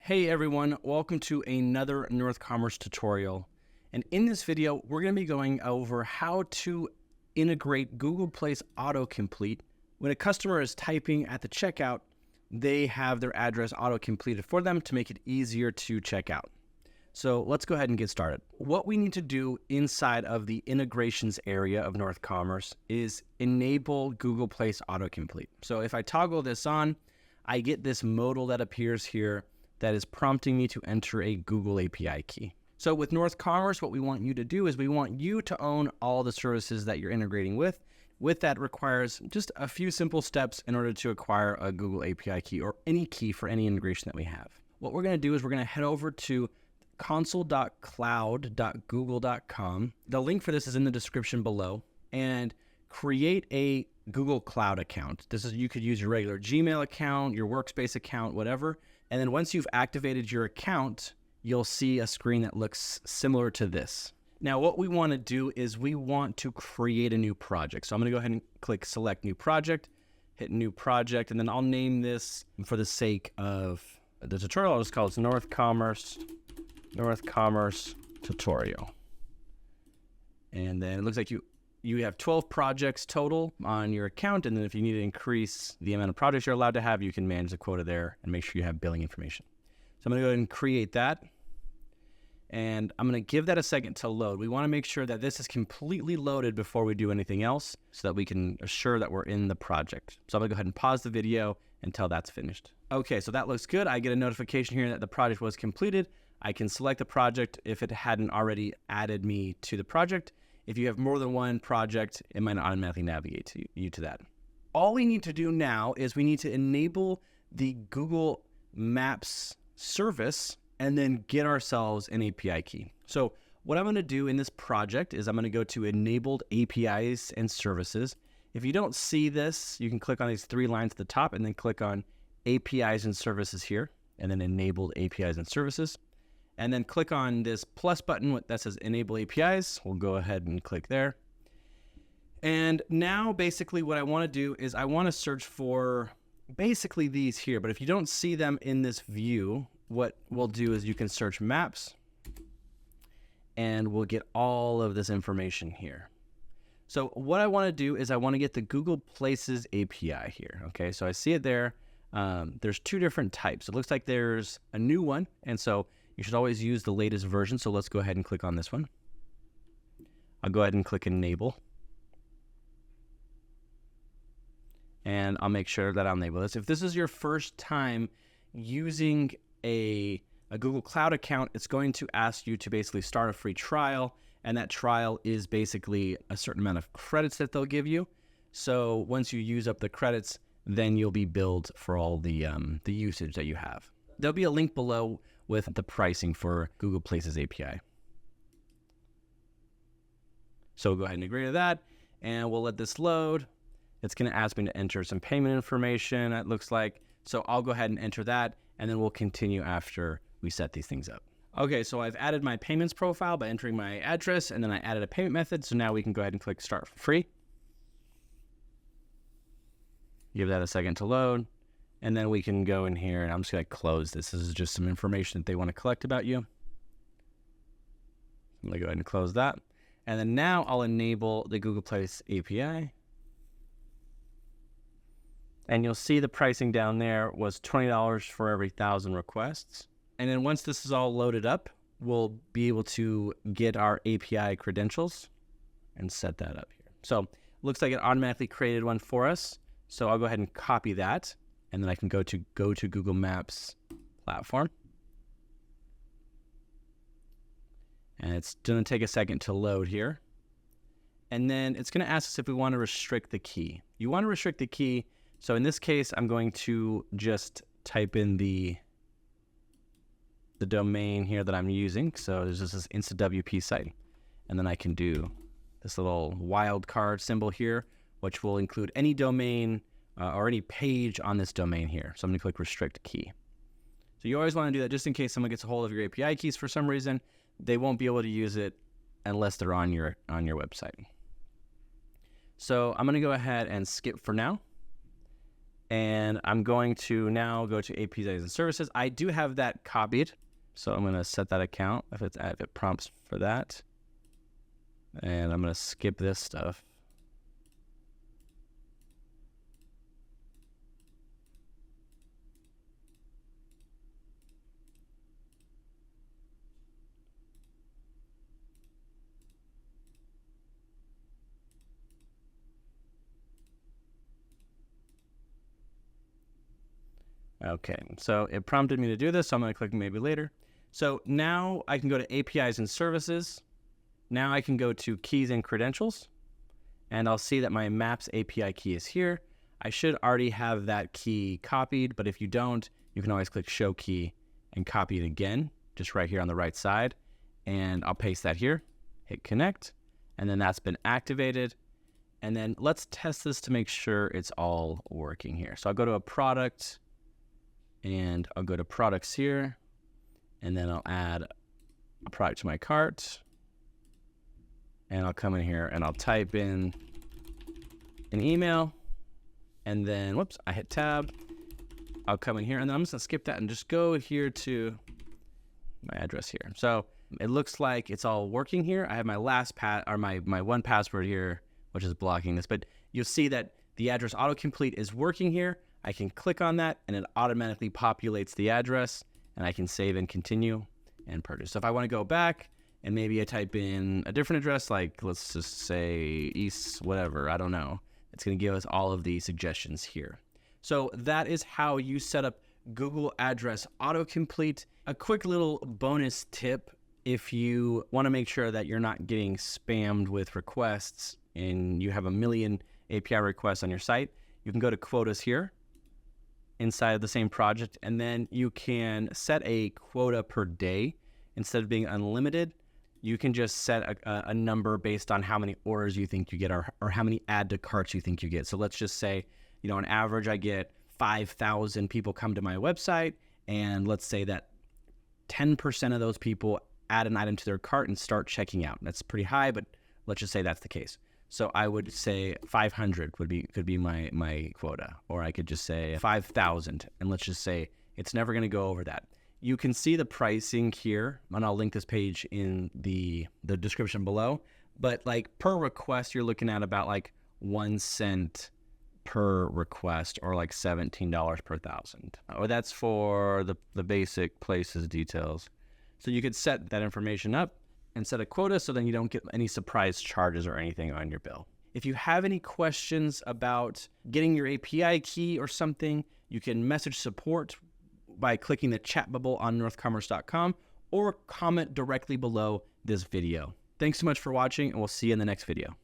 Hey everyone, welcome to another NorthCommerce tutorial. And in this video, we're going to be going over how to integrate Google Place Autocomplete. When a customer is typing at the checkout, they have their address auto-completed for them to make it easier to check out. So let's go ahead and get started. What we need to do inside of the integrations area of NorthCommerce is enable Google Place Autocomplete. So if I toggle this on, I get this modal that appears here that is prompting me to enter a Google API key. So with NorthCommerce, what we want you to do is we want you to own all the services that you're integrating with. With that requires just a few simple steps in order to acquire a Google API key or any key for any integration that we have. What we're going to do is we're going to head over to console.cloud.google.com. The link for this is in the description below, and create a Google Cloud account. You could use your regular Gmail account, your Workspace account, whatever. And then once you've activated your account, you'll see a screen that looks similar to this. Now, what we want to do is we want to create a new project. So I'm going to go ahead and click Select New Project, hit New Project, and then I'll name this, for the sake of the tutorial, I'll just call it NorthCommerce Tutorial. And then it looks like you have 12 projects total on your account, and then if you need to increase the amount of projects you're allowed to have, you can manage the quota there and make sure you have billing information. So I'm going to go ahead and create that, and I'm going to give that a second to load. We want to make sure that this is completely loaded before we do anything else so that we can assure that we're in the project. So I'm going to go ahead and pause the video until that's finished. Okay, so that looks good. I get a notification here that the project was completed. I can select the project if it hadn't already added me to the project. If you have more than one project, it might not automatically navigate you to that. All we need to do now is we need to enable the Google Maps service and then get ourselves an API key. So what I'm going to do in this project is I'm going to go to Enabled APIs and Services. If you don't see this, you can click on these three lines at the top and then click on APIs and Services here, and then Enabled APIs and Services. And then click on this plus button that says Enable APIs. We'll go ahead and click there. And now basically what I want to do is I want to search for basically these here. But if you don't see them in this view, what we'll do is you can search maps and we'll get all of this information here. So what I want to do is I want to get the Google Places API here. Okay, so I see it there. There's two different types. It looks like there's a new one. And so you should always use the latest version, so let's go ahead and click on this one. I'll go ahead and click Enable. And I'll make sure that I'll enable this. If this is your first time using a Google Cloud account, it's going to ask you to basically start a free trial, and that trial is basically a certain amount of credits that they'll give you. So once you use up the credits, then you'll be billed for all the usage that you have. There'll be a link below with the pricing for Google Places API. So we'll go ahead and agree to that, and we'll let this load. It's going to ask me to enter some payment information, it looks like. So I'll go ahead and enter that, and then we'll continue after we set these things up. Okay, so I've added my payments profile by entering my address, and then I added a payment method. So now we can go ahead and click Start for Free. Give that a second to load. And then we can go in here, and I'm just going to close this. This is just some information that they want to collect about you. I'm going to go ahead and close that. And then now I'll enable the Google Place API. And you'll see the pricing down there was $20 for every 1,000 requests. And then once this is all loaded up, we'll be able to get our API credentials and set that up here. So it looks like it automatically created one for us. So I'll go ahead and copy that. And then I can go to Google Maps platform. And it's going to take a second to load here. And then it's going to ask us if we want to restrict the key. You want to restrict the key. So in this case, I'm going to just type in the domain here that I'm using. So there's just this InstaWP site. And then I can do this little wildcard symbol here, which will include any domain or any page on this domain here. So I'm going to click Restrict Key. So you always want to do that just in case someone gets a hold of your API keys for some reason. They won't be able to use it unless they're on your website. So I'm going to go ahead and skip for now. And I'm going to now go to APIs and services. I do have that copied, so I'm going to set that account if it prompts for that. And I'm going to skip this stuff. Okay, so it prompted me to do this, so I'm going to click maybe later. So now I can go to APIs and services. Now I can go to keys and credentials, and I'll see that my Maps API key is here. I should already have that key copied, but if you don't, you can always click show key and copy it again, just right here on the right side. And I'll paste that here, hit connect, and then that's been activated. And then let's test this to make sure it's all working here. So I'll go to a product, and I'll go to products here, and then I'll add a product to my cart. And I'll come in here and I'll type in an email, and then, whoops, I hit tab. I'll come in here, and then I'm just gonna skip that and just go here to my address here. So it looks like it's all working here. I have my my one password here, which is blocking this, but you'll see that the address autocomplete is working here. I can click on that and it automatically populates the address, and I can save and continue and purchase. So if I want to go back and maybe I type in a different address, like let's just say East, whatever, I don't know. It's going to give us all of the suggestions here. So that is how you set up Google Address Autocomplete. A quick little bonus tip, if you want to make sure that you're not getting spammed with requests and you have a million API requests on your site, you can go to quotas here inside of the same project, and then you can set a quota per day. Instead of being unlimited, you can just set a number based on how many orders you think you get, or how many add to carts you think you get. So let's just say, on average, I get 5,000 people come to my website, and let's say that 10% of those people add an item to their cart and start checking out. That's pretty high, but let's just say that's the case. So I would say 500 could be my quota, or I could just say 5,000, and let's just say it's never going to go over that. You can see the pricing here, and I'll link this page in the description below. But like per request, you're looking at about like 1 cent per request, or like $17 per 1,000. Or that's for the basic places details. So you could set that information up and set a quota, so then you don't get any surprise charges or anything on your bill. If you have any questions about getting your API key or something, you can message support by clicking the chat bubble on northcommerce.com, or comment directly below this video. Thanks so much for watching, and we'll see you in the next video.